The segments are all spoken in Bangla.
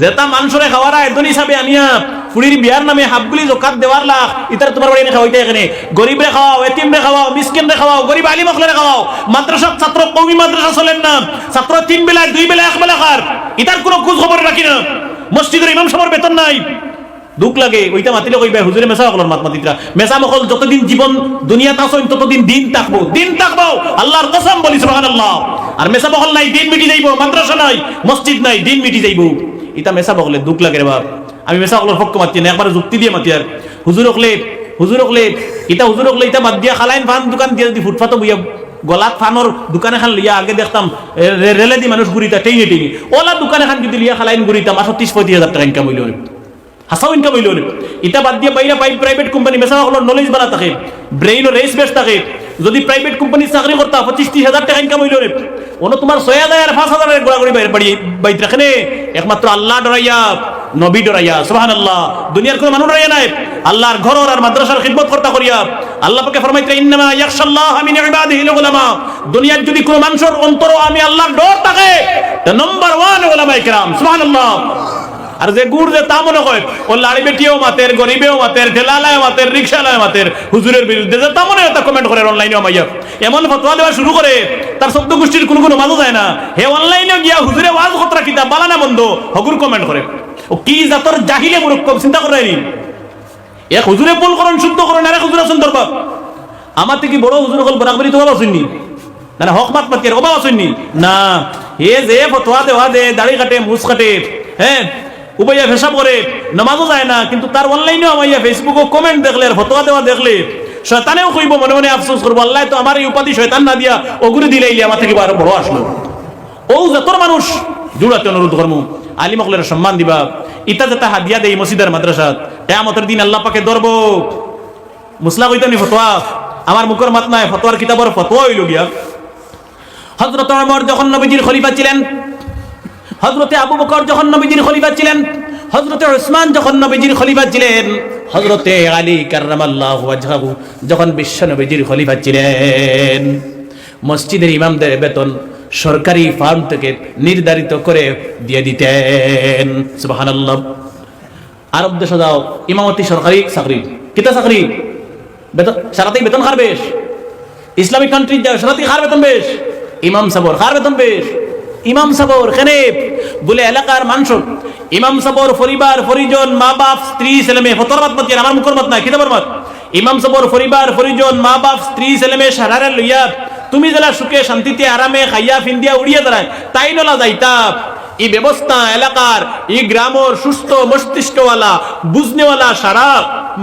যেটা মানুষরে খাওয়ার আয়োজন হিসাবে আনিয়া ফুড়ির বিয়ার নামে হাফগুলি জকাত দেওয়ার লাখ ইতার তোমার বাড়ি খাওয়াইতে এখানে গরিবরে খাওয়াও, এতিমরে খাওয়াও, মিসকিনরে খাওয়াও, গরিব আলিম আখলারে খাওয়াও। মাদ্রাসা ছাত্র কওমি মাদ্রাসা চলেন না, ছাত্র 3 বেলায় 2 বেলায় 1 বেলা খার, ইতার কোনো খোঁজ খবর রাখি না। মসজিদের ইমাম সাহেবের বেতন নাই, দুঃখ লাগে। ওইটা মাতিলে কইবে হুজুরে মেসা হকলর মাত মাতিতরা মেসা মকল যতদিন জীবন দুনিয়াতে আসেন ততদিন দিন থাকবো, দিন থাকবো, আল্লাহর কসম বলি সুবহানাল্লাহ। আর মেসা মকল নাই, দিন মিটি যাইবো, মাদ্রাসা নাই, মসজিদ নাই, দিন মিটি যাইবো। এটা মেসা বকলে দুঃখ লাগে রে বাপ। আমি মেসা হকলর পক্ষ মাতি না, একবার যুক্তি দিয়ে মাতি। আর হুজুর হকলে ইটা হুজুর হকলে ইটা বাদ দিয়া খালাইন ফান দোকান দিয়ে যদি ফুটপাত বইয়া গলাত ফানোর দোকানে খান লিয়া আগে দেখতাম রেলে দি মানুষ ঘুরিতা টেঙে টেঙে, ওলা দোকানে খান যদি লিয়া খালাইন ঘুরিতাম 30-35 হাজার টাকা ইনকাম হইল, হাসাও ইনকাম হইল। এটা বাদ দিয়ে বাইরে প্রাইভেট কোম্পানি মেসা হকলর নলেজ বাড়া থাকে, ব্রেইন ও রেস বেস থাকে। যদি প্রাইভেট কোম্পানি চাকরি করতা 25-30 হাজার টাকা ইনকাম হইল রে, ওনো তোমার 6,000 আর 5,000 এর গোড়াগড়ি বাড়ি বাইত রাখে। একমাত্র আল্লাহ ডরাইয়া, নবী ডরাইয়া, সুবহানাল্লাহ। দুনিয়ার কোন মানুষ ডরাইয়া নাই, আল্লাহর ঘর আর মাদ্রাসার খিদমত করতা করিয়া। আল্লাহ পাকে ফরমাইতে ইন্নামা ইয়াখশাল্লাহ মিন ইবাদিহিল উলামা। দুনিয়ার যদি কোন মানুষের অন্তর আমি আল্লাহর ডর থাকে তা নাম্বার 1 উলামায়ে কেরাম, সুবহানাল্লাহ। আর যে গুড় যে তা মনে হয় ও লাড়ি বেটিও মাতের, গরিবেও মাতের, ঠেলালায় মাতের, রিক্সালায় মাতের, হুজুরের বিরুদ্ধে যে তা মনে হয় তা কমেন্ট করে অনলাইনে আমাইয়া এমন ফতোয়া দেওয়া শুরু করে তার শব্দ গোষ্ঠীর কোনো মাঝে যায় না। হে অনলাইনে গিয়া হুজুরে ওয়াজ খতরা কিতা বালানা বন্ধ হগুর কমেন্ট করে। ও কি জাতর জাহিলে মুরুক্কব চিন্তা করে নি। এক হুজুরে পুল করেন শুদ্ধ করেন, আরেক হুজুর আছেন দরবার। আমার থেকে বড় হুজুর হল বরাবরই তো আসেননি না, হক মাত মাত অভাব আসেননি না। হে যে ফতোয়া দেওয়া দে, দাড়ি কাটে, মুছ কাটে, হ্যাঁ উবাইয়া ফেসাব করে, নামাজও যায় না, কিন্তু তার অনলাইনেও আমাইয়া ফেসবুকও কমেন্ট দেখলে আর ফতোয়া দেওয়া দেখলে শয়তানেও কইব, মনে মনে আফসোস করবো, আল্লাহ তো আমার এই উপাধি শয়তান না দিয়া ওগুলি দিলে আমার থেকে আরো বড় আসলো। ও যত মানুষ জুড়াতে অনুরোধ করম আলিম হকলের সম্মান দিবা। ইতা যেটা হাদিয়া দেই মসজিদের মাদ্রাসাত কিয়ামতের দিন আল্লাহ পাকে ধরব। মুসলা কইতানি ফতোয়া আমার মুখের মাত নাই, ফতোয়ার কিতাবের ফতোয়া হইল গিয়া হযরত ওমর যখন নবীজির খলিফা ছিলেন, হযরতে আবু বকর যখন নবীজির খলিফা ছিলেন, হযরতে উসমান যখন নবীজির খলিফা ছিলেন, হযরতে আলী কাররামাল্লাহু ওয়াজহাহু যখন বিশ্ব নবীজির খলিফা ছিলেন, মসজিদের ইমামদের বেতন সরকারি ফান্ড থেকে নির্ধারিত করে দিয়ে দিতেন। সুবহানাল্লাহ। আরব দেশে যাও ইমামতি সরকারি চাকরি, কিতা চাকরি, বেতন সারাতেই বেতন খার বেশ। ইসলামিক কান্ট্রি যাও সারাতেই খার বেতন বেশ। ইমাম সাবর খার বেতন বেশ। ইমাম সাবর কেনে বলে এলাকার মানুষ, ইমাম সাবর পরিবার পরিজন, মা বাপ, স্ত্রী, ছেলে মেয়ে, ফতোয়ার মাত মাত আমার মুখের মাত নাই, কিতাবের মাত। ইমাম সাবর পরিবার পরিজন, মা বাপ, স্ত্রী, ছেলে মেয়ে সারারে লইয়া তুমি যারা সুখে শান্তিতে আরামে খাইয়া ফিন্দিয়া উড়িয়া দাঁড়ায় তাই নলা যাইতা। এই ব্যবস্থা এলাকার এই গ্রামের সুস্থ মস্তিষ্কওয়ালা বুঝনেওয়ালা সারা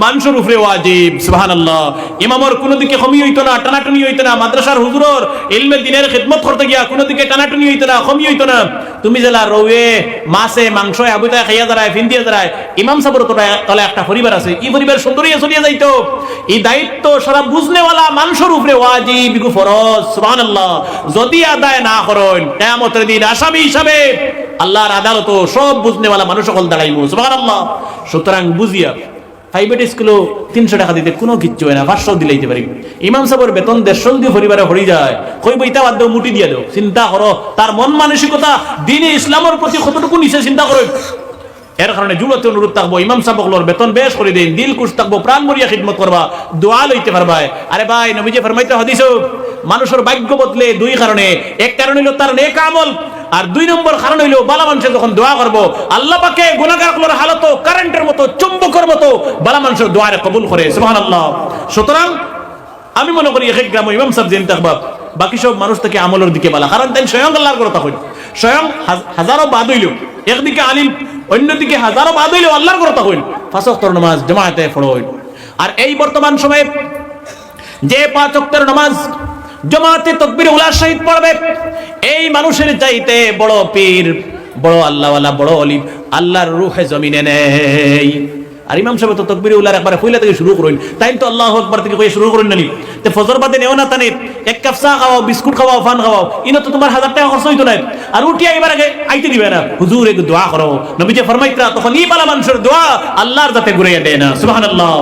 মানুষের উপরে ওয়াজিব। সুবহানাল্লাহ। ইমামর কোনো দিকে কমি হইতো না, টানাটুনি হইতো না। মাদ্রাসার হুজুরর ইলমে দিনের খিদমত করতে গিয়া কোনো দিকে টানাটুনি হইতো না, কমি হইতো না। তুমি জেলা রৌয়ে মাছে মাংস আবুতায় খাইয়া দাঁড়ায় ফিন্দিয়া দাঁড়ায়, ইমাম সাহেবের তলে একটা পরিবার আছে, এই পরিবার সুন্দরিয়া চলিয়া যাইতো। এই দায়িত্ব সারা বুঝনেওয়ালা মানুষের উপরে ওয়াজিব, ফরজ। সুবহানাল্লাহ। যদি আদায় না করেন কিয়ামতের দিন আসামি হিসাবে আল্লাহর আদালত সব বুঝনেওয়ালা মানুষ সকল দাঁড়াইব। সুবহানাল্লাহ। সুতরাং বুঝিয়া প্রাইভেট স্কুলও 300 টাকা দিতে কোনো কিচ্ছু হয় না, 500 দিলেইতে পারি। ইমাম সাহেবের বেতন 150 দিয়ে পরিবারে হয়ে যায়, কইব ইটা বাদ দেও, মুটি দিয়া দেও। চিন্তা করো তার মন মানসিকতা দিনে ইসলামের প্রতি কতটুকু নিচে চিন্তা করো। এর কারণে জুড়তে অনুরোধ থাকবো ইমাম সাহেবগুলোর বেতন বেশ করে দিন, দিল খুশ থাকবো, প্রাণ মরিয়া খিদমত করবা, দোয়া লইতে পারবা। আরে ভাই নবীজি ফরমাইতে হাদিস মানুষের ভাগ্য বদলে 2 কারণে। এক কারণ হইল তার নেক আমল, আর 2 নম্বর কারণ হইল বালা মানুষের যখন দোয়া করবো আল্লাহ পাকে গুনাহগারগুলোর হালত কারেন্টের মতো চুম্বকের মতো বালা মানুষের দোয়ারে কবুল করে। সুবহানাল্লাহ। সুতরাং আমি মনে করি এক গ্রাম ইমাম সাহেব জেন থাকবা, বাকি সব মানুষ থেকে আমলের দিকে বালা, কারণ তাই স্বয়ং আল্লাহর কথা কই। স্বয়ং হাজারো বাদ হইল, একদিকে আলিম অন্যদিকে হাজারো বাদ হইল আল্লাহর কথা কইল, 5 ওয়াক্তের নামাজ জামাতে পড়ো। আর এই বর্তমান সময়ে যে 5 ওয়াক্তের নামাজ জামাতে তাকবীর উলার সহিত পড়বে, এই মানুষের চাইতে বড় পীর, বড় আল্লাহওয়ালা, বড় অলি আল্লাহর রূহে জমিনে নেই। আর ইমাম সাহেব তো তাকবীর উলার একবার কইলা থেকে শুরু করেন, তাই তো আল্লাহু আকবার থেকে কই শুরু করেন নানি। তে ফজর বাদে নেও না তানে, এক কাপ চা খাওয়াও, বিস্কুট খাওয়াও, ফান খাওয়াও, ইনো তো তোমার 1000 টাকা খরচ হইতো না। আর উঠিয়া এবার আগে আইতে দিবে না, হুজুর এক দোয়া করো। নবীজি ফরমাইতরা তখন ই বালা মানুষের দোয়া আল্লাহর যাতে ঘুরাইয়া দেয় না। সুবহানাল্লাহ।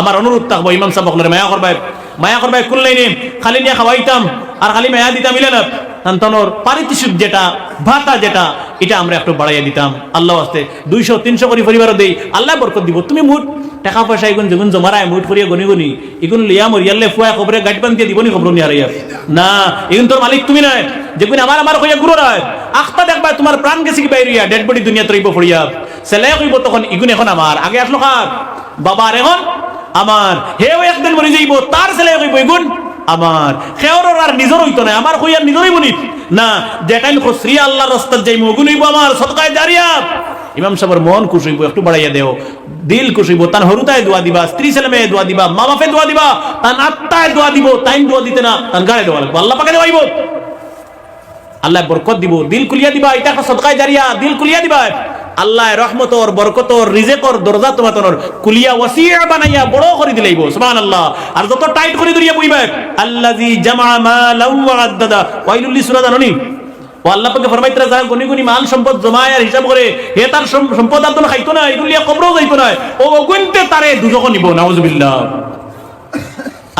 আমার অনুরোধ থাকবো ইমাম সাহেব মায়া করবাই, মায়া করবাই কুল লাইনে খালি নিয়ে খাওয়াইতাম আর খালি মায়া দিতাম ইলে না। তান্তনর পারিতোষিক যেটা ভাতা যেটা এটা আমরা একটু বাড়াইয়া দিতাম আল্লাহ আস্তে 200-300 করে পরিবারও দেই আল্লাহ বরকত দিব তুমি মুঠ টাকা পয়সা এগুন যেগুন জমারায় মুঠ করিয়া গনি গনি এগুন লিয়া মরিয়ালে ফুয়া খবরে গাড়ি বান দিয়ে দিবনি খবর নিয়ে হারাইয়া না এগুন তোর মালিক তুমি নয় যেগুন আমার কইয়া গুরু নয় আখতা দেখবা তোমার প্রাণ গেছে কি বাইরিয়া ডেড বডি দুনিয়া তৈব পড়িয়া ছেলে কইব তখন ইগুন এখন আমার আগে আসলো কার বাবার এখন আমার হেও একদিন মরে যাইব তার ছেলে কইব ইগুন আমার খেওর আর নিজর হইতো না আমার কইয়ার নিজরই বনি না যেটাই খুশরি আল্লাহর রাস্তায় যাইমু গুণ হইব আমার সদকায়ে জারিয়া ইমাম সাহেবের মন খুশ হইব একটু বাড়াইয়া দেও দিল খুশ হইব তার হরুতায় দোয়া দিবা স্ত্রী ছেলে মেয়ে দোয়া দিবা মা বাপে দোয়া দিবা তার আত্মায় দোয়া দিব তাই দোয়া দিতে না তার গাড়ে দোয়া লাগবে আল্লাহ পাকে দেওয়াইব আল্লাহ বরকত দিব দিল খুলিয়া দিবা এটা একটা সদকায়ে জারিয়া দিল খুলিয়া দিবা আল্লাহ রহমতর বরকতর রিজেকর দরজা তোমাতর কুলিয়া ওয়াসিয়া বানাইয়া বড় করে দিলাইবো সুবহানাল্লাহ আর যত টাইট করে দরিয়া বইবে আল্লাযী জামা মালাউ ওয়া আদ্দাদা ওয়াইলুল লিসুরাদানি ও আল্লাহ পাকে ফরমাইতরা যারা গনি গনি মাল সম্পদ জমায় আর হিসাব করে হে তার সম্পদ আর তো খাইতো না এগুলিয়া কবরও যাইতো না ও গুনতে তারে দুজক নিব নাউজুবিল্লাহ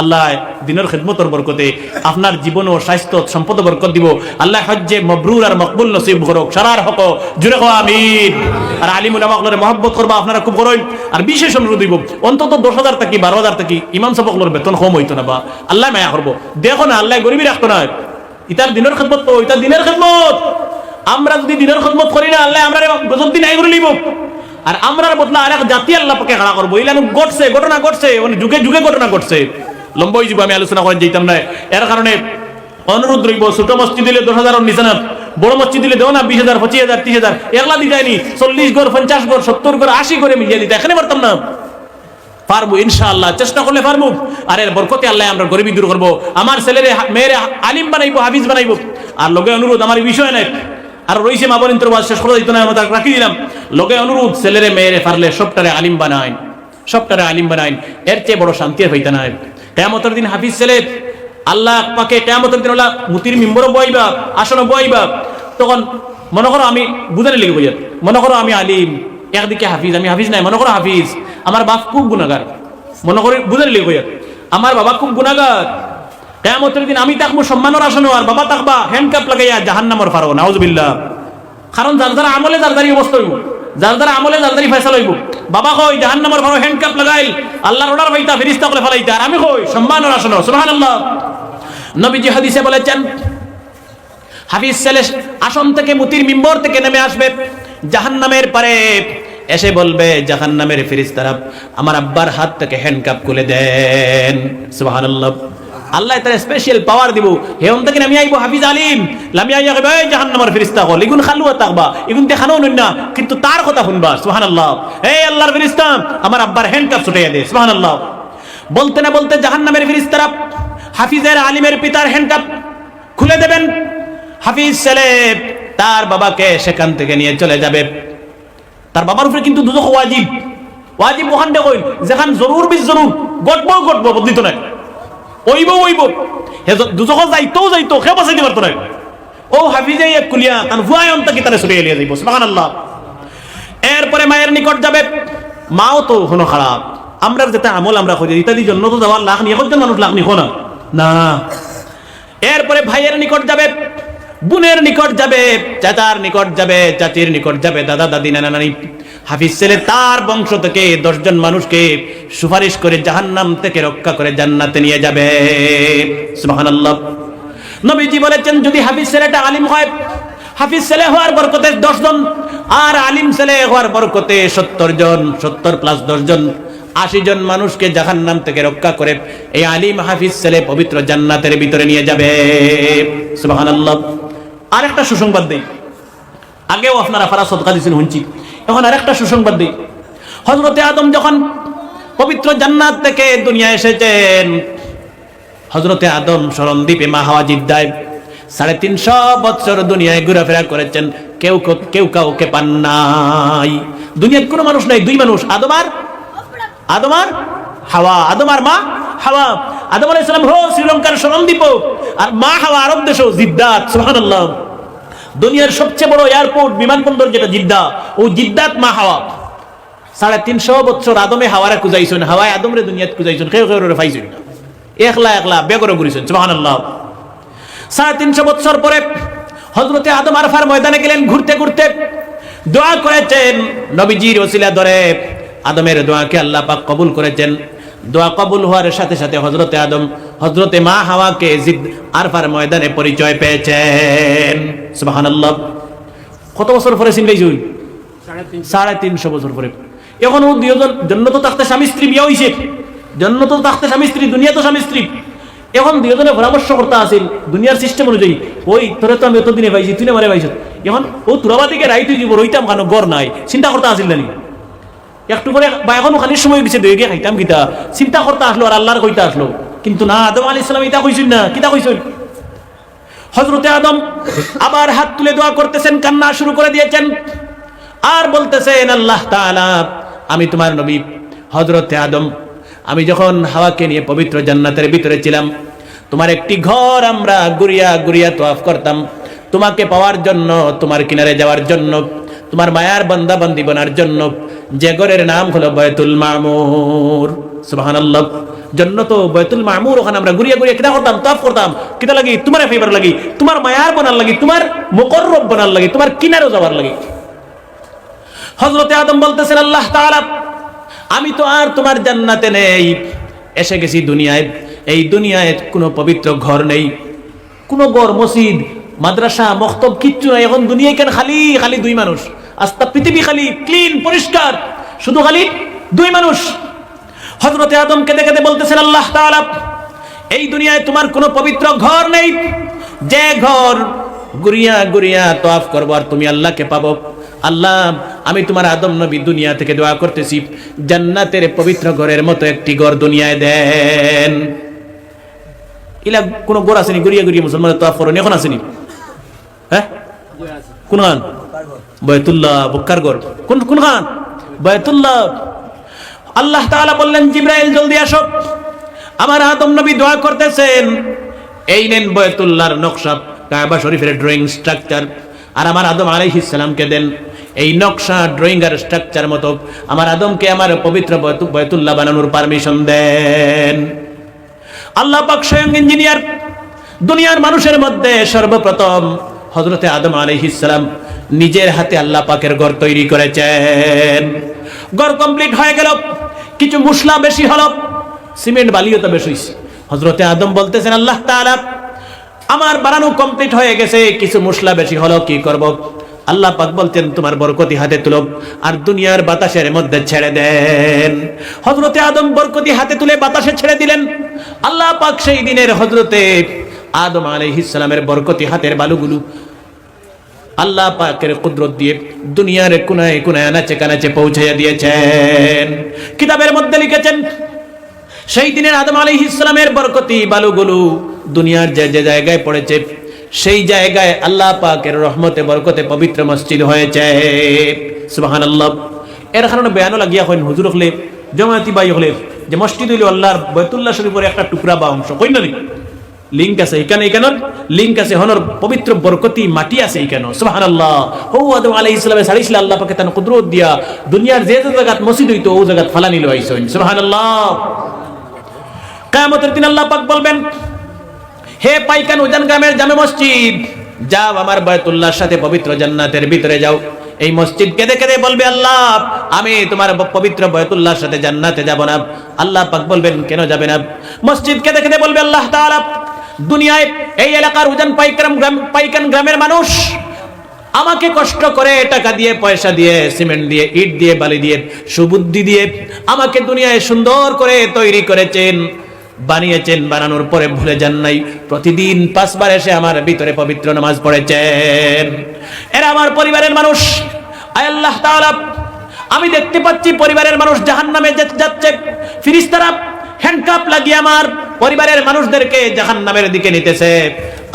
আল্লাহ দিনের খিদমতের বরকতে আপনার জীবন ও স্বাস্থ্য সম্পদ বরকত দিব আল্লাহ হজ্জে মবরুর আর মকবুল নসিব করুক সারার হক জুড়ে হওয়া আমিন আর আলিম উলামা আপনারা মহব্বত করবা আপনারা খুব করেন আর বিশেষ অনুরোধ দিব অন্তত 10,000 টাকা 12,000 টাকা ইমাম সাহেবগুলোর বেতন কম হইতো না বা আল্লাহ মায়া করবো দেখো না আল্লাহ গরিবী রাখতো না ইতার দিনের খিদমত তো ইতার দিনের খিদমত আমরা যদি দিনের খিদমত করি না আল্লাহ আমরা গজব দিন আই করে নিব আর আমরার বদলা আরেক জাতি আল্লাহ পাকে খাড়া করবো ইলানো ঘটছে ঘটনা ঘটছে মানে যুগে যুগে ঘটনা ঘটছে লম্বই জীব আমি আলোচনা করে যেতাম না এর কারণে অনুরোধ রইব ছোট মসজিদ দিলে 10,000 নিচে না বড় মসজিদ দিলে দেও না 20,000 25,000 30,000 একলা দিতাইনি 40 ঘর 50 ঘর 70 ঘর 80 ঘরে মিলিয়ে দিতে এখানে পারতাম না পারবো ইনশাআল্লাহ চেষ্টা করলে পারবো আর এর বরকতে আল্লাহ আমরা গরিবী দূর করবো আমার ছেলেরে মেয়েরে আলিম বানাইবো হাফিজ বানাইবো আর লগে অনুরোধ আমার বিষয় নাই আর রইছে মা বোন ইন্তরবাদ শেষ করে দিত না আমরা রাখি দিলাম লগে অনুরোধ ছেলেরে মেয়েরে পারলে সবটারে আলিম বানাইন সবটারে আলিম বানাইন এর চেয়ে বড় শান্তি আর হইতা না কিয়ামতের দিন হাফিজ ছেলে আল্লাহ পাকে কিয়ামতের দিন ওলা মুতির মিম্বরও বইবা আসনও বইবা তখন মনে করো আমি বুঝানে লিখে বইয়া মনে করো আমি আলিম একদিকে হাফিজ আমি হাফিজ নাই মনে করো হাফিজ আমার বাপ খুব গুনাহগার মনে করি বুঝানে লিখে বইয়া আমার বাবা খুব গুনাহগার কিয়ামতের দিন আমি তাকবো সম্মানের আসনও আর বাবা তাকবা হ্যান্ডকাপ লাগাইয়া জাহান্নামের ফারো নাউজুবিল্লাহ কারণ যার যারা আমলে যার যারি অবস্থা হইব যার যারা আমলে যার যারি ফয়সালা হইব বাবা কই জাহান্নামের ফারো হ্যান্ডকাপ লাগাইল আল্লাহর অর্ডার পাইতা ফেরেশতা করে ফলাইতা আর আমি কই সম্মানের আসনও সুবহানাল্লাহ নবীজি হাদিসে বলেছেন হাফিজ ছেলে আসন থেকে মুতির মিম্বর থেকে নেমে আসবে জাহান্নামের পারে এসে বলবে জাহান্নামের ফেরেশতারা আমার আব্বার হাত থেকে হ্যান্ডকাপ খুলে দেন সুবহানাল্লাহ আল্লাহ তার স্পেশাল পাওয়ার দিব হেন থেকে আমি আইবো হাফিজ আলিম লামি আইয়া কইবে এই জাহান্নামের ফেরেশতা কল ইগুন খালুয়া তাকবা ইগুন তে খানো নই না কিন্তু তার কথা শুনবা সুবহানাল্লাহ এই আল্লাহর ফেরেশতা আমার আব্বার হ্যান্ডকাপ ছুটাইয়া দে সুবহানাল্লাহ বলতে না বলতে জাহান্নামের ফেরেশতারা হাফিজের আলিমের পিতার হ্যান্ডকাপ খুলে দেবেন হাফিজ ছেলে তার বাবাকে সেখান থেকে নিয়ে চলে যাবে তার বাবার উপরে কিন্তু দুজক ওয়াজিব ওয়াজিব ওখানে কইল যেখান জরুর বিজ জরুর গটবো বদলিত না ওইব হে দুজক যাইতো খে বাঁচাইতে পারতো না ও হাফিজে এক কুলিয়া তার ভুয়ায় অন্তকে তারে সরিয়ে লিয়ে যাইব সুবহানাল্লাহ এরপরে মায়ের নিকট যাবে মাও তো হনো খারাপ আমরা যেটা আমল আমরা করি ইত্যাদি জন্য তো যাওয়ার লাখ নিয়ে কতজন মানুষ লাখ নিখো না এরপরে ভাইয়ের নিকট যাবে বোনের নিকট যাবে চাচার নিকট যাবে চাচির নিকট যাবে দাদা দাদি নানা নানি হাফিজ ছেলে তার বংশ থেকে 10 জন মানুষকে সুপারিশ করে জাহান্নাম থেকে রক্ষা করে জান্নাতে নিয়ে যাবে সুবহানাল্লাহ নবীজি বলেছেন যদি হাফিজ ছেলেটা আলিম হয় হাফিজ ছেলে হওয়ার বরকতে 10 জন আর আলিম ছেলে হওয়ার বরকতে 70 জন 70 প্লাস 10 জন 80 জন মানুষকে জাহান্নাম থেকে রক্ষা করে এই আলিম হাফিজ ছেলে পবিত্র জান্নাতের ভিতরে নিয়ে যাবে সুবহানাল্লাহ আরেকটা সুসংবাদ দেই আগেও আপনারা ফারা সাদকা দিছেন হুঁচি এখন আরেকটা সুসংবাদ দেই হযরতে আদম যখন পবিত্র জান্নাত থেকে দুনিয়া এসেছেন হযরতে আদম শরণদ্বীপে মা হাওয়া জিদ্দায় 350 বছর দুনিয়ায় ঘোরাফেরা করেছেন কেউ কাউকে পান নাই দুনিয়ার কোনো মানুষ নাই দুই মানুষ আদম আর হাওয়া আদম আর মা হাওয়া আদম আলাইহিস সালাম শ্রীলঙ্কার শরণদ্বীপ আর মা হাওয়া আরব দেশ জিদ্দাত সুবহানাল্লাহ দুনিয়ার সবচেয়ে বড় এয়ারপোর্ট বিমানবন্দর যেটা জিদ্দা ও জিদ্দাত মা হাওয়া 350 বছর আদমে হাওয়ারে কুজাইছেন হাওয়ায় আদমরে দুনিয়াত কুজাইছেন কেউ রে পাইছেন না একলা বেগরে ঘুরিছেন সুবহানাল্লাহ 350 বছর পরে হযরতে আদম আরাফার ময়দানে গেলেন, ঘুরতে ঘুরতে দোয়া করেছেন নবীজির ওসিলা ধরে। আদমের দোয়াকে আল্লাহ পাক কবুল করেছেন। দোয়া কবুল হওয়ার সাথে সাথে হযরতে আদম হযরতে মা হাওয়াকে জিদ আরাফার ময়দানে পরিচয় পেয়েছেন। সুবহানাল্লাহ। কত বছর পরে চিনলেই 350 বছর পরে। এখন ও দুইজন জন্নত থাকতে স্বামী স্ত্রী বিয়ে হইছে, জন্নত থাকতে স্বামী স্ত্রী, দুনিয়া তো স্বামী স্ত্রী। এখন দুইজনে পরামর্শ করতে আসেন দুনিয়ার সিস্টেম অনুযায়ী, ওই তোরে তো আমি এতদিনে পাইছি, তুই মারে পাইছ, এখন ও তুরাবাদিকে রাইতে দিব রইতাম কেন, গড় নাই, চিন্তা করতে আসিল না একটু করে বা এখনো খালি সময় গেছে দই গিয়ে খাইতাম কিতা, চিন্তা করতে আসলো আর আল্লাহর কইতে আসলো। কিন্তু না, আদম আলাইহিস সালাম এটা কইছেন না, কিতা কইছেন? হযরতে আদম আবার হাত তুলে দোয়া করতেছেন, কান্না শুরু করে দিয়েছেন আর বলতেছেন, আল্লাহ তাআলা, আমি তোমার নবী হযরতে আদম, আমি যখন হাওয়াকে নিয়ে পবিত্র জান্নাতের ভিতরে ছিলাম, তোমার একটি ঘর আমরা গুরিয়া গুরিয়া তওয়াফ করতাম তোমাকে পাওয়ার জন্য, তোমার কিনারে যাওয়ার জন্য, তোমার মায়ার বান্দা বান্দি বনার জন্য, যে ঘরের নাম হলো বাইতুল মামুর। সুবহানাল্লাহ। জান্নাত বাইতুল মামুর, ওখানে আমরা গুরিয়া গুরিয়া কিনা করতাম, তওয়াফ করতাম, কিটা লাগি? তোমার ফেভার লাগি, তোমার মায়ার বনার লাগি, তোমার মুকররব বনার লাগি, তোমার কিনারে যাওয়ার লাগি। হযরতে আদম বলতেছেন, আল্লাহ তাআলা, আমি তো আর তোমার জান্নাতে নেই, এসে গেছি দুনিয়ায়। এই দুনিয়ায় কোনো পবিত্র ঘর নেই, কোনো ঘর, মসজিদ, মাদ্রাসা, মক্তব কিচ্ছু নাই। এখন দুনিয়ায় কেন খালি খালি দুই মানুষ, আস্তা পৃথিবী খালি ক্লিন পরিষ্কার, শুধু খালি দুই মানুষ। হযরতে আদম কেঁদে কেঁদে বলতেছেন, আল্লাহ তাআলা, এই দুনিয়ায় তোমার কোনো পবিত্র ঘর নেই, যে ঘর গুরিয়া গুরিয়া তওয়াফ করবো আর তুমি আল্লাহকে পাবো। আল্লাহ, আমি তোমার আদম নবী দুনিয়া থেকে দোয়া করতেছি, জান্নাতের পবিত্র ঘরের মতো একটি ঘর দুনিয়ায় দেন। ইলা কোন ঘর আসেনি গুরিয়া গুরিয়া মুসলমান তওয়াফ করেন, এখন আসেনি? হ্যাঁ, কোন খান? বাইতুল্লাহ, বক্কার ঘর কোন কোন খান? বাইতুল্লাহ। আল্লাহ তাআলা বললেন, জিবরাইল জলদি আসো। আমার আদম নবী দোয়া করতেছেন, এই নেন বাইতুল্লাহর নকশা, কাবা শরীফের ড্রয়িং স্ট্রাকচার, আর আমার আদম আলাইহিস সালামকে দেন এই নকশা ড্রয়িং আর স্ট্রাকচার মতো। আমার আদমকে আমার পবিত্র বাইতুল্লাহ বানানোর পারমিশন দেন। আল্লাহ পাক স্বয়ং ইঞ্জিনিয়ার। দুনিয়ার মানুষের মধ্যে সর্বপ্রথম হযরতে আদম আলাইহিস সালাম নিজের হাতে আল্লাহ পাকের ঘর তৈরি করেছেন। ঘর কমপ্লিট হয়ে গেল, কিছু মশলা বেশি হলো, সিমেন্ট বালিও তো বেশি হইছে। হযরতে আদম বলতেছেন, আল্লাহ তাআলা, আমার বানানো কমপ্লিট হয়ে গেছে, কিছু মশলা বেশি হলো, কি করব? আল্লাহ পাক বলতেন, তোমার বরকতি হাতে তুলো আর দুনিয়ার বাতাসের মধ্যে ছেড়ে দেন। হযরতে আদম বরকতি হাতে তুলে বাতাসে ছেড়ে দিলেন। আল্লাহ পাক সেই দিনের হযরতে আদম আলাইহিস সালামের বরকতি হাতের বালুগুলো আল্লাহ পাকের কুদরত দিয়ে দুনিয়ার কোনায় কোনায় আনাচে কানাচে পৌঁছাইয়া দিয়েছেন। কিতাবের মধ্যে লিখেছেন, সেই দিনের আদম আলাইহিস সালামের বরকতি বালুগুলো দুনিয়ার যে যে জায়গায় পড়েছে, সেই জায়গায় আল্লাহ পাকের রহমতে বরকতে পবিত্র মসজিদ হয়েছে। সুবহানাল্লাহ। এর কারণে বয়ানও লাগিয়া হইন হুজুর হলে, জামায়াতি ভাই হলে, যে মসজিদ হইল আল্লাহর বাইতুল্লাহ শরীফের একটা টুকরা বা অংশ, কই না? লিংক আছে এখানে, এখানে লিংক আছে, হনর পবিত্র বরকতি মাটি আছে এখানে। সুবহানাল্লাহ। ও আদম আলাইহিস সালামে ছাড়িছিল আল্লাহ পাকে তার কুদরত দিয়া দুনিয়ার যে যে জায়গাত মসজিদ হইতো ও জায়গাত ফালানি লইছেন। সুবহানাল্লাহ। কিয়ামতের দিন আল্লাহ পাক বলবেন, হে পাইকান উজান গ্রামের জামে মসজিদ, যাও আমার বাইতুল্লাহর সাথে পবিত্র জান্নাতের ভিতরে যাও। এই মসজিদ কেঁদে কেঁদে বলবে, আল্লাহ, আমি তোমার পবিত্র বাইতুল্লাহর সাথে জান্নাতে যাব না। আল্লাহ পাক বলবেন, কেন যাবে না? মসজিদ কেঁদে কেঁদে বলবে, আল্লাহ তাআলা, দুনিয়ায় এই এলাকার উজান পাইকান গ্রামের মানুষ আমাকে কষ্ট করে টাকা দিয়ে, পয়সা দিয়ে, সিমেন্ট দিয়ে, ইট দিয়ে, বালি দিয়ে, সুবুদ্ধি দিয়ে আমাকে দুনিয়ায় সুন্দর করে তৈরি করেছেন, বানিয়েছেন। বানানোর পরে ভুলে যান নাই, প্রতিদিন 5 বার এসে আমার ভিতরে পবিত্র নামাজ পড়েছেন। এরা আমার পরিবারের মানুষ। আয় আল্লাহ তাআলা, আমি দেখতে পাচ্ছি পরিবারের মানুষ জাহান্নামে যাচ্ছে, ফেরেশতারা হ্যান্ডকাপ লাগিয়ে আমার পরিবারের মানুষদেরকে জাহান্নামের দিকে নিতেছে।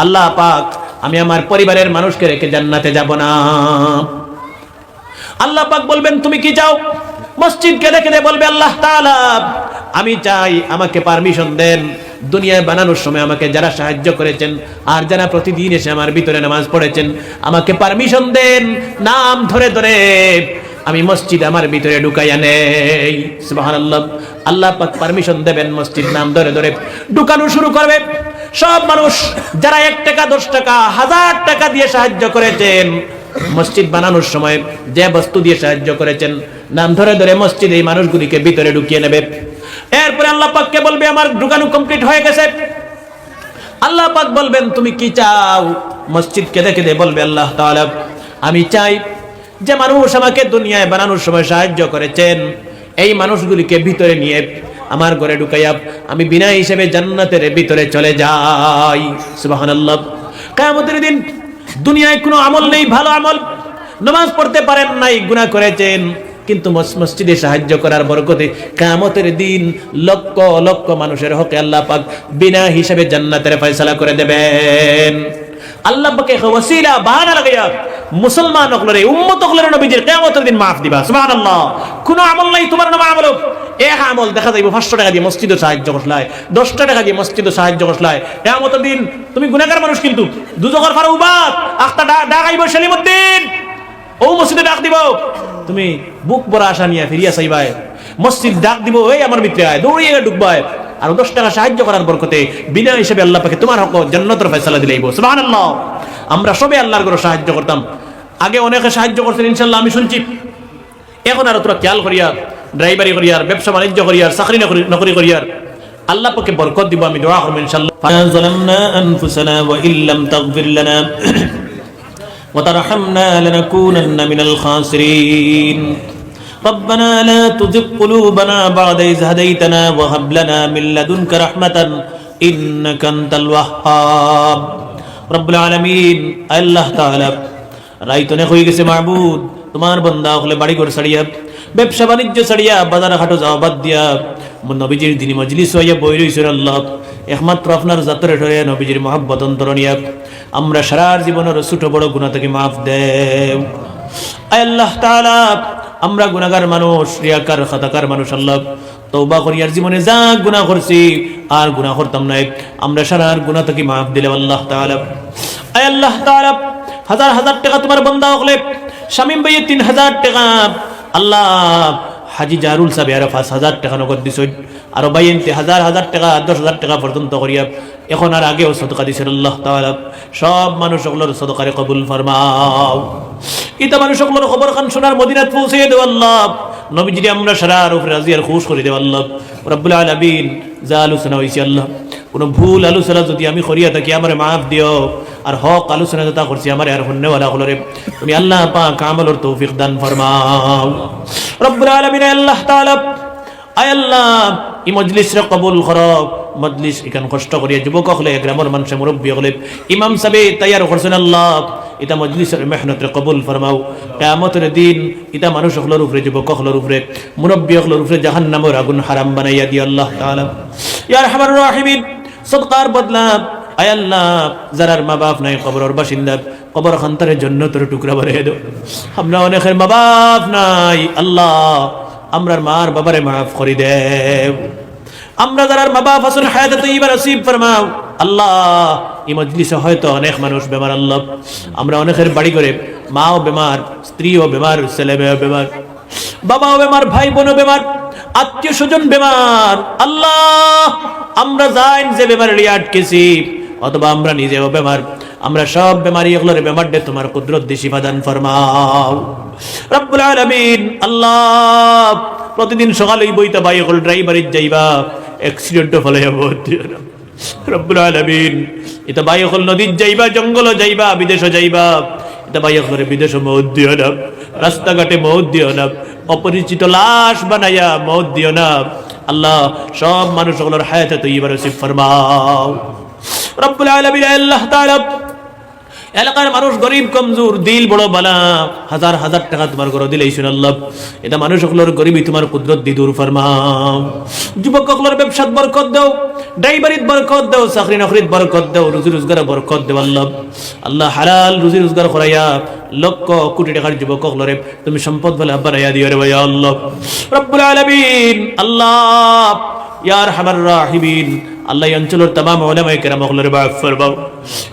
আল্লাহ পাক, আমি আমার পরিবারের মানুষকে রেখে জান্নাতে যাব না। আল্লাহ পাক বলবেন, তুমি কি চাও? মসজিদ কেঁদে কেঁদে বলবে, আল্লাহ তাআলা, আমি চাই আমাকে পারমিশন দেন। দুনিয়ায় বানানোর সময় আমাকে যারা সাহায্য করেছেন আর যারা প্রতিদিন এসে আমার ভিতরে নামাজ পড়েছেন, আমাকে পারমিশন দেন, নাম ধরে ধরে আমি মসজিদ আমার ভিতরে ঢুকাইয়া নেই। সুবহানাল্লাহ। আল্লাহ পাক পারমিশন দেবেন, মসজিদ নাম ধরে ধরে ঢুকানো শুরু করবে। সব মানুষ যারা 1 টাকা 10 টাকা 1000 টাকা দিয়ে সাহায্য করেছেন, মসজিদ বানানোর সময় যে বস্তু দিয়ে সাহায্য করেছেন, নাম ধরে ধরে মসজিদ এই মানুষগুলিকে ভিতরে ঢুকিয়ে নেবে। এরপরে আল্লাহ পাককে বলবে আমার ঢুকানো কমপ্লিট হয়ে গেছে। আল্লাহ পাক বলবেন তুমি কি চাও? মসজিদকে দেখে বলবে আল্লাহ তাআলা আমি চাই যে মানুষ আমাকে দুনিয়ায় বানানোর সময় সাহায্য করেছেন, এই মানুষগুলিকে ভিতরে নিয়ে আমার ঘরে ঢুকাইয়া আমি বিনা হিসেবে জান্নাতের ভিতরে চলে যাই। সুবহানাল্লাহ। কিয়ামতের দিন দুনিয়ায় কোনো আমল নেই, ভালো আমল, নামাজ পড়তে পারেন নাই, গুনাহ করেছেন, কিন্তু মসজিদে সাহায্য করার বরকতে কিয়ামতের দিন লক্ষ লক্ষ মানুষের হকে আল্লাহ পাক বিনা হিসেবে জান্নাতের ফয়সালা করে দেবেন। আল্লাহ পাকে ওসিলা বাহানা লাগাইয়া মুসলমান হকলরে উম্মত হকলরে নবীজির কিয়ামতের দিন maaf দিবা। সুবহানাল্লাহ। কোন আমল নাই তোমার নাম আমল, এক আমল দেখা যাইব 500 টাকা দিয়ে মসজিদে সাহায্য করছলাই, 10 টাকা দিয়ে মসজিদে সাহায্য করছলাই, কিয়ামতের দিন তুমি গুনাহগার মানুষ, কিন্তু দুজখর ফারুবাত আখতা ডাকাইব সেলিমউদ্দিন ও মসজিদে ডাক দিব, তুমি বুক ভরা আশা নিয়ে ফিরিয়া চাইবাই, মসজিদ ডাক দিব এই আমার ভিতরে আয়, দৌড়িয়ে ঢুকবাই, আর 10 টাকা সাহায্য করার বরকতে বিনা হিসেবে আল্লাহ পাকে তোমার হক জান্নাতের ফয়সালা দিলাইব। সুবহানাল্লাহ। আমরা সবে আল্লাহর ঘরে সাহায্য করতাম, আগে অনেকে সাহায্য করছেন ইনশাআল্লাহ আমি শুনছি, এখন আর তোরা খেয়াল করিয়ার, ড্রাইভারি করিয়ার, ব্যবসা বাণিজ্য করিয়ার, চাকরি নকরি করিয়ার, আল্লাহ পাকে বরকত দিব। আমি দোয়া করব ইনশাআল্লাহ। ফাযালামনা আনফুসানা ওয়া ইল্লাম তাগফির লানা وترحمنا لنكونن من الخاسرين ربنا لا تزغ قلوبنا بعد إذ هديتنا وهب لنا من لدنك رحمة إنك أنت الوهاب رب العالمين الله تعالى রাইতনে হয়ে গেছে মাবুদ, তোমার বান্দা হলে বাড়ি ঘর ছাড়িয়া, ব্যবসা বাণিজ্য ছাড়িয়া, বাজার হাটে যাওয়া বাদ দিয়া নবীজির দিনী মজলিস হইয়া বই রইছেন আল্লাহ, একমাত্র আপনার জাতরে ধরে নবীজির মহব্বত অন্তর নিয়া আমরা সারা জীবনের ছোট বড় গুনাহ থেকে মাফ দেও। আল্লাহ তাআলা আমরা গুনাহগার মানুষ, রিয়াকার খাতাকার মানুষ, আল্লাহ তওবা করিয়ার জীবনে যা গুনাহ করছি আর গুনাহ করতাম না, আমরা সারা গুনাহ থেকে মাফ দিলে আল্লাহ তাআলা। আল্লাহ তাআলা হাজার হাজার টাকা তোমার বান্দা হলে শামীম ভাই 3000 টাকা, আল্লাহ হাজি জারুল সাহেব আর 5000 টাকা নগদ দিছেন, আর ভাই এনতে হাজার হাজার টাকা 10000 টাকা পর্যন্ত করিয়া এখন আর আগেও সদকা দিছেন আল্লাহ তাআলা। সব মানুষ সকলের সদকারে কবুল ফরমাও। ইতা মানুষ সকলের খবর খান শোনার মদিনাত পৌঁছে দেও আল্লাহ, নবীজি আমরা সারার উপরে রাজি আর খুশ করে দেও আল্লাহ রব্বুল আলামিন। যা আলোচনা হইছে আল্লাহ, কোনো ভুল আলোচনা যদি আমি করিয়া থাকি আমারে মাফ দিও, আর হক আলোচনা যেটা করছি আমারে আর হন্নেওয়ালা হলরে তুমি আল্লাহ পাক আমলের তৌফিক দান ফরমাও রব্বুল আলামিন। আল্লাহ তাআলা আয় আল্লাহ এই মজলিসরে কবুল করো, মজলিস এখান কষ্ট করিয়া যুবক হলে, গ্রামের মানুষের মুরব্বী হলে, ইমাম সাহেব তৈয়ার করছেন আল্লাহ, এটা মজলিসের মেহনতের কবুল ফরমাও। কিয়ামতের দিন এটা মানুষ হকলের উপরে, যুবক হকলের উপরে, মুরব্বী হকলের উপরে জাহান্নামের আগুন হারাম বানাইয়া দিও আল্লাহ তাআলা। ইয়া আরহামার রাহিমিন, সদকার বদলা আয় আল্লাহ যারার মা বাপ নাই কবরের বাসিন্দা, কবর খান্তারের জন্য তোর টুকরা বানিয়ে দাও। আমরা অনেকের মা বাপ নাই আল্লাহ, আমরার মার বাবারে মাফ করে দেও। আমরা যারার মা বাপ আছেন হায়াতে তৈয়বা নসিব ফরমাও আল্লাহ। এই মজলিসে হয়তো অনেক মানুষ বেমার আল্লাহ, আমরা অনেকের বাড়ি করে মাও বেমার, স্ত্রীও বেমার, ছেলে মেয়েও বেমার, বাবাও বেমার, ভাই বোনও বেমার, আত্মীয় স্বজন বেমার আল্লাহ। আমরা জানি যে বেমারে আটকেছি, অথবা আমরা নিজেও বেমার, আমরা সব বেমারি এগুলোর বেমার দে তোমার কুদরত দিয়ে শিফা দান ফরমাও রব্বুল আলামিন। আল্লাহ প্রতিদিন সকালেই বইতে ভাই হল ড্রাইভারের যাইবা, অ্যাক্সিডেন্ট ফলে রব্বুল আলামিন। এটা ভাই হল নদীর যাইবা, জঙ্গল যাইবা, বিদেশে যাইবা, এটা ভাই হল বিদেশে মৌত দিও না, রাস্তাঘাটে মৌত দিও না, অপরিচিত লাশ বানাইয়া মৌত দিও না আল্লাহ। সব মানুষ সকলের হায়াতে তৈয়বা নসিব ফরমাও রব্বুল আলামিন। আল্লাহ তাআলা এলাকার মানুষ গরিব কমজোর, দিল বড় বালা, হাজার হাজার টাকা তোমার ঘরে দিলেইছেন আল্লাহ, এটা মানুষ সকলের গরিবই তোমার কুদরত দি দূর ফরমাও। যুবক সকলের ব্যবসাত বরকত দাও, ড্রাইভারিত বরকত দাও, চাকরি নকরিত বরকত দাও, রুজি রোজগারে বরকত দাও আল্লাহ। আল্লাহ হালাল রুজি রোজগার করাইয়া লক্ষ কোটি টাকার যুবক সকলরে তুমি সম্পদ বলে বানাইয়া দিও রে ভাই আল্লাহ রব্বুল আলামিন। আল্লাহ ইয়া আরহামার রাহিমিন, আল্লাহ এই অঞ্চলের तमाम উলামায়ে কেরাম সকলের মাফ ফরমাও।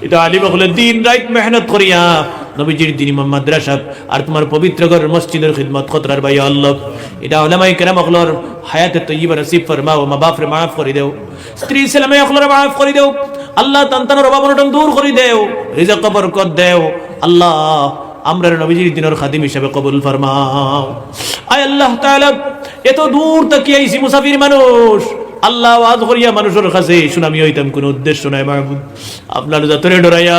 এটা আলিম সকলে দিন রাত মেহনত করিয়া নবীজির দ্বীনি মাদ্রাসা আর তোমার পবিত্র ঘর মসজিদের খিদমত করার ভাই আল্লাহ। এটা উলামায়ে কেরাম সকলের হায়াতে তৈয়বা নসিব ফরমাও, মা বাপরে মাফ করে দাও, স্ত্রী ছেলে মেয়ে সকলের মাফ করে দাও আল্লাহ তান্তানোর অভাব অনটন দূর করে দেও, রিজক বরকত দেও। আল্লাহ আমরা নবীজির দিনের খাদিম হিসাবে কবুল ফরমাও। আয় আল্লাহ তাআলা, এত দূর থেকে আইছি মুসাফির মানুষ, আল্লাহ ওয়াজ করিয়া মানুষের কাছে শুনামি হইতাম কোনো উদ্দেশ্য নাই মাহবুব। আপনার যতরে ডরাইয়া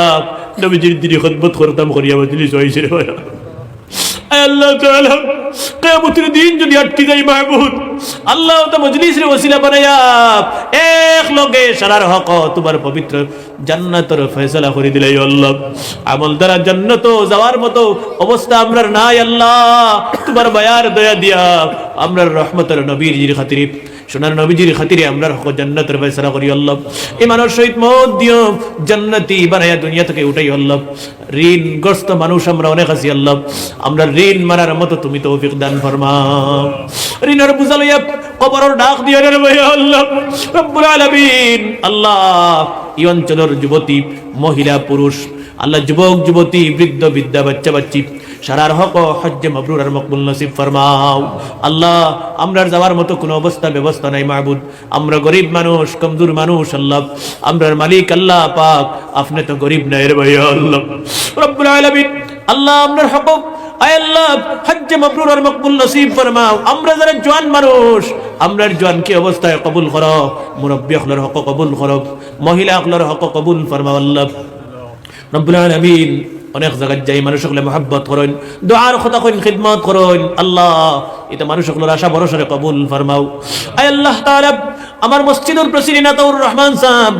নবীজির দিনে খিদমত করতাম করিয়া মজলিস হইছে রে ভাইয়া। আয় আল্লাহ তাআলা, কিয়ামতের দিন যদি আটকে যাই মাহবুব, আল্লাহ তো মজলিসের ওসিলা বানাইয়া এক লগে সারার হক তোমার পবিত্র জান্নাতের ফয়সালা করে দিলে আল্লাহ। আমল দ্বারা জান্নাত যাওয়ার মতো অবস্থা আমরার নাই আল্লাহ, তোমার মায়ার দয়া দিয়া আমরার রহমতের নবীর খাতিরে, সোনার নবীজির খাতিরে আমরা হক জান্নাতের ফয়সালা করি আল্লাহ। এই মানুষ শহীদ মত দিও, জান্নাতি বানাইয়া দুনিয়া থেকে উঠাই আল্লাহ। ঋণগ্রস্ত মানুষ আমরা অনেক আছি আল্লাহ, আমরা ঋণ মারার মতো তুমি তৌফিক দান ফরমাও। ঋণের বোঝা লইয়া কবরের ডাক দিয়া রে ভাই আল্লাহ রব্বুল আলামিন। আল্লাহ এই অঞ্চলের যুবতী, মহিলা, পুরুষ, আল্লাহ যুবক যুবতী, বৃদ্ধ বৃদ্ধা, বাচ্চা বাচ্চি সারার হক হজ্জে মাবরুর আর মকবুল নসিব ফরমাও। আল্লাহ আমরার যাওয়ার মতো কোনো অবস্থা ব্যবস্থা নাই মাহবুব, আমরা গরিব মানুষ, কমজোর মানুষ আল্লাহ। আমরার মালিক আল্লাহ পাক, আপনি তো গরিব নাই রে ভাই আল্লাহ রব্বুল আলামিন। আল্লাহ আমরার হক আয় আল্লাহ হজ্জে মাবরুর আর মকবুল নসিব ফরমাও। আমরা যারা জওয়ান মানুষ, আমরার জওয়ান কি অবস্থায় কবুল করো, মুরব্বি হকলের হক কবুল করো, মহিলা হকলের হক কবুল ফরমাও আল্লাহ রব্বুল আলামিন। অনেক জায়গায় যাই মানুষ সকলে মহব্বত করেন, দোয়ার কথা করেন, খিদমত করেন আল্লাহ, এটা মানুষ সকলের আশা ভরসারে কবুল ফরমাও। আয় আল্লাহ তাআলা, আমার মসজিদুল প্রেসিডেন্ট আতাউর রহমান সাহেব,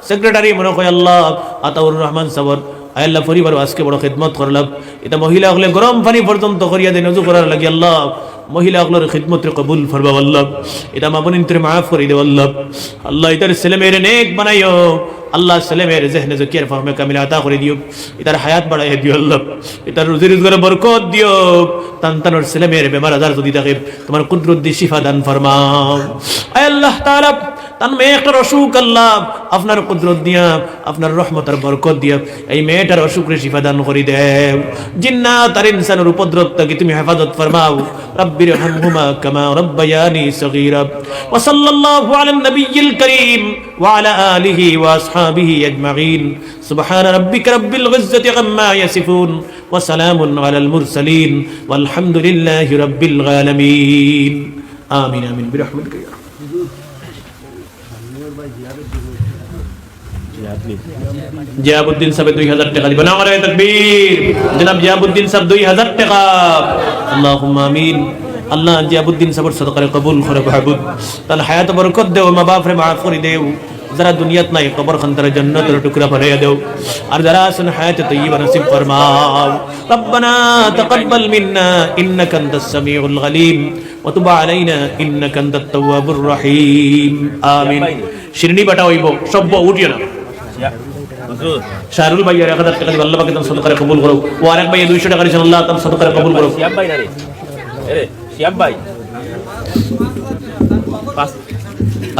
সেক্রেটারি মনে হয় আল্লাহ আতাউর রহমান সাহেব, আয় আল্লাহ পরিবার আজকে বড় খিদমত করলাম, এটা মহিলা হলে গরম পানি পর্যন্ত করিয়া দেন ওযু করার লাগি আল্লাহ, মহিলা হলের খিদমতের কবুল ফরমাও আল্লাহ। এটা মা বোনিনদের মাফ করে দেও আল্লাহ। আল্লাহ এটার ছেলে মেয়ের নেক বানাইও আল্লাহ, ছেলে মেয়ের জেহনে জকিয়ার ফাহমে কামিল আতা করে দিও, এটার হায়াত বাড়াইয়া দিও আল্লাহ, এটার রুজি রোজগারে বরকত দিও। তানতানোর ছেলে মেয়ের বেমার আজার যদি থাকে তোমার কুদরত দিয়ে শিফা দান ফরমাও। আয় আল্লাহ তাআলা, তার মেয়ে একটা অসুখ আল্লাহ আপনার কুদরত দিয়া, আপনার রহমত আর বরকত দিয়া এই মেয়েটার অসুখরে শিফা দান করে দেও। জিন্নাত আর ইনসানের উপদ্রব থেকে তুমি হেফাজত ফরমাও। রব্বির হামহুমা কামা রব্বায়ানি সগীরা। ওয়া সাল্লাল্লাহু আলান নবিয়্যিল কারীম ওয়া আলা আলিহি ওয়া আসহাবিহি আজমাইন। সুবহান রাব্বিকা রাব্বিল ইজ্জাতি আম্মা ইয়াসিফুন ওয়া সালামুন আলাল মুরসালিন ওয়ালহামদুলিল্লাহি রাব্বিল আলামিন। আমিন আমিন বিরহমাতিকা ইয়া জিয়াবুদ্দিন সাহেব 2000 টাকা দিবেন। নারে তাকবীর। জনাব জিয়াবুদ্দিন সাহেব 2000 টাকা। আল্লাহুম্মা আমিন। আল্লাহ জিয়াবুদ্দিন সাহেবের সদকা কবুল করে মাহবুব, তার হায়াত বরকত দেও, মা বাপ রে মাফ করে দেও, যারা দুনিয়াত নাই কবর খানতার জান্নাতের টুকরা বানাইয়া দেও, আর যারা আছেন হায়াতে তাইয়্যিবা নসিব ফরমাও। রব্বানা তাকাব্বাল মিন্না ইন্নাকা আনতাস সামিউল আলিম ওয়া তুব আলাইনা ইন্নাকা আনতাত তাওয়াবুর রহিম। আমিন। শিরনি বাটা হইব সব উঠিও না। শাহরুল ভাই 1000 টাকা দিব, আল্লাহ পাক তার সদকা কবুল করো। ও আরেক ভাই 200 টাকা দিয়েছেন, আল্লাহ তার সদকা কবুল করো। শিয়াব ভাই না রে, আরে শিয়াব ভাই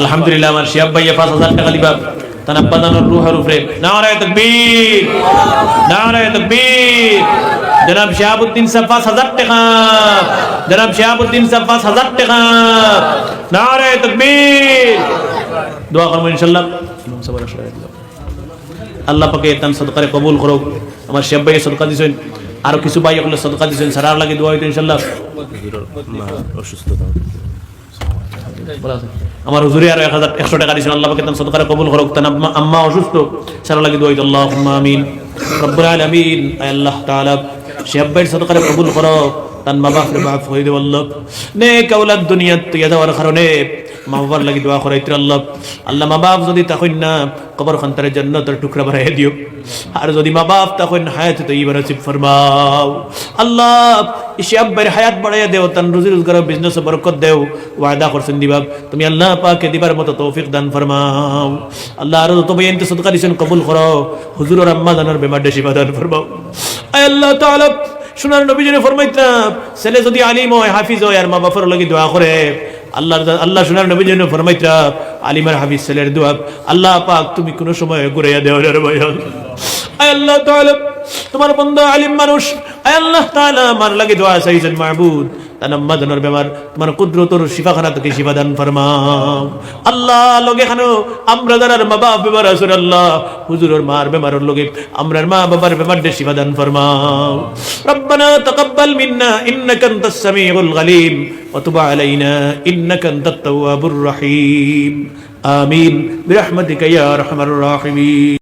আলহামদুলিল্লাহ, আমার শিয়াব ভাই 5000 টাকা দিবা তার আব্বা জানের রূহের উপরে। নারে তাকবীর, নারে তাকবীর। জনাব শিয়াবউদ্দিন সাহেব 5000 টাকা, জনাব শিয়াবউদ্দিন সাহেব 5000 টাকা। নারে তাকবীর। দোয়া করব ইনশাআল্লাহ। আল্লাহ পাকে তার সদকা কবুল করুক। আমার শিয়াব ভাই সদকা দিছেন, আর কিছু ভাই ওগুলো সদকা দিছেন, সারার লাগে দোয়া হইতো ইনশাআল্লাহ। অসুস্থতা আমার হুজুরে আর 100 টাকা দিয়েছেন, আল্লাহ পাকে তার সদকা কবুল করুক। তার আম্মা অসুস্থ, সারা লাগে দোয়া হইতো। আল্লাহুম্মা আমিন। রব্বুল আলামিন। আল্লাহ তাআলা শিয়াব ভাইয়ের সদকা কবুল করো, তার মা বাপরে মাফ করে দেও আল্লাহ। নেক আওলাদ দুনিয়াত তুইয়া দেওয়ার কারণে মা বাবার লাগি দোয়া করাইতে আল্লাহ। আল্লাহ মা বাপ যদি তখন না কবর খানতারে জান্নাতের টুকরা বানাইয়া দিও, আর যদি মা বাপ তখন হায়াত তাইয়্যিবা নসিব ফরমাও। আল্লাহ শিয়াব ভাইয়ের হায়াত বাড়াইয়া দেও, তার রুজি রোজগার বিজনেসে বরকত দেও, ওয়াদা করছেন দিবা তুমি আল্লাহ পাকে দিবার মতো তৌফিক দান ফরমাও। আল্লাহ আর যত ভাই এনতে সদকা দিছেন কবুল করো, হুজুর আম্মা জানার বেমারটা শিফা দান ফরমাও। আয় আল্লাহ তাআলা সোনার নবীজিনে ফরমাইতা ছেলে যদি আলিম হয়, হাফিজ হয়, আর মা বাবার লাগি দোয়া করে, আল্লাহ সোনার নবীজিনে ফরমাইতা আলিম আর হাফিজ ছেলের দোয়া আল্লাহ পাক তুমি কোন সময় ঘুরাইয়া দেও রে ভাই। আয় আল্লাহ তাআলা তোমার বান্দা আলিম মানুষ, আয় আল্লাহ তাআলা আমার লাগি দোয়া চাইছেন মাহবুব, তার আম্মা জানের বেমার তোমার কুদরতর শিফাখানা থেকে শিফা দান ফরমাও আল্লাহ লগে খানো আমরা যারা মা বাপ বেমার আছেন আল্লাহ হুজুরের মার বেমারের লগে আমরার মা বাবার বেমার দে শিফা দান ফরমাও রব্বানা তাকাব্বাল মিন্না ইন্নাকা আনতাস সামিউল আলিম ওয়া তুব আলাইনা ইন্নাকা আনতাত তাওয়াবুর রহিম আমিন বিরহমাতিকা ইয়া আরহামার রাহিমিন।